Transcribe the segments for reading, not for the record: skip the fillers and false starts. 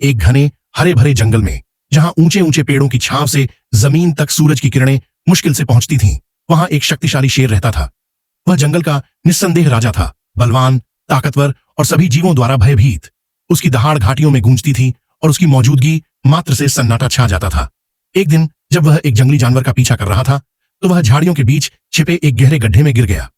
एक घने हरे भरे जंगल में, जहां ऊंचे ऊंचे पेड़ों की छांव से जमीन तक सूरज की किरणें मुश्किल से पहुंचती थीं, वहां एक शक्तिशाली शेर रहता था। वह जंगल का निस्संदेह राजा था, बलवान, ताकतवर और सभी जीवों द्वारा भयभीत। उसकी दहाड़ घाटियों में गूंजती थी और उसकी मौजूदगी मात्र से सन्नाटा छा जाता था। एक दिन जब वह एक जंगली जानवर का पीछा कर रहा था, तो वह झाड़ियों के बीच छिपे एक गहरे गड्ढे में गिर गया।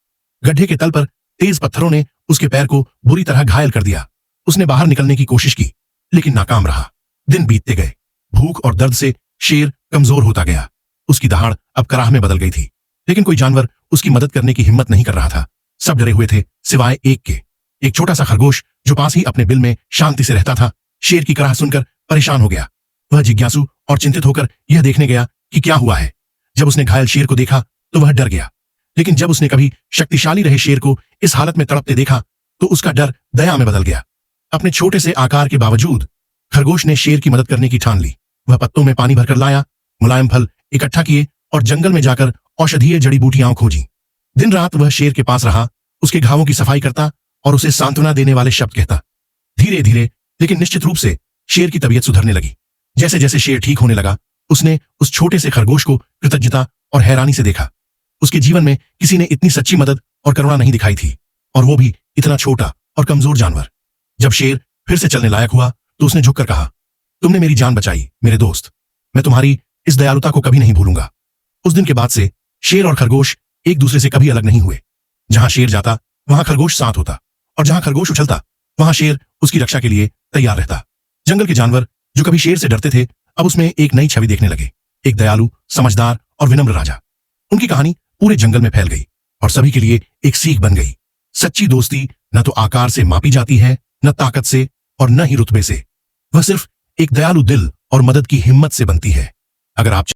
गड्ढे के तल पर तेज पत्थरों ने उसके पैर को बुरी तरह घायल कर दिया। उसने बाहर निकलने की कोशिश की, लेकिन नाकाम रहा। दिन बीतते गए। भूख और दर्द से शेर कमजोर होता गया। उसकी दहाड़ अब कराह में बदल गई थी, लेकिन कोई जानवर उसकी मदद करने की हिम्मत नहीं कर रहा था। सब डरे हुए थे, सिवाय एक के। एक छोटा सा खरगोश जो पास ही अपने बिल में शांति से रहता था, शेर की कराह सुनकर परेशान हो गया। वह जिज्ञासु और चिंतित होकर यह देखने गया कि क्या हुआ है। जब उसने घायल शेर को देखा तो वह डर गया, लेकिन जब उसने कभी शक्तिशाली रहे शेर को इस हालत में तड़पते देखा तो उसका डर दया में बदल गया। अपने छोटे से आकार के बावजूद खरगोश ने शेर की मदद करने की ठान ली। वह पत्तों में पानी भरकर लाया, मुलायम फल इकट्ठा किए और जंगल में जाकर औषधीय जड़ी बूटियां खोजी। दिन रात वह शेर के पास रहा, उसके घावों की सफाई करता और उसे सांत्वना देने वाले शब्द कहता। धीरे धीरे लेकिन निश्चित रूप से शेर की तबीयत सुधरने लगी। जैसे जैसे शेर ठीक होने लगा, उसने उस छोटे से खरगोश को कृतज्ञता और हैरानी से देखा। उसके जीवन में किसी ने इतनी सच्ची मदद और करुणा नहीं दिखाई थी, और वो भी इतना छोटा और कमजोर जानवर। जब शेर फिर से चलने लायक हुआ तो उसने झुककर कहा, तुमने मेरी जान बचाई मेरे दोस्त। मैं तुम्हारी इस दयालुता को कभी नहीं भूलूंगा। उस दिन के बाद से शेर और खरगोश एक दूसरे से कभी अलग नहीं हुए। जहां शेर जाता वहां खरगोश साथ होता, और जहां खरगोश उछलता वहां शेर उसकी रक्षा के लिए तैयार रहता। जंगल के जानवर जो कभी शेर से डरते थे, अब उसमें एक नई छवि देखने लगे, एक दयालु, समझदार और विनम्र राजा। उनकी कहानी पूरे जंगल में फैल गई और सभी के लिए एक सीख बन गई। सच्ची दोस्ती न तो आकार से मापी जाती है, न ताकत से और न ही रुतबे से। वह सिर्फ एक दयालु दिल और मदद की हिम्मत से बनती है। अगर आप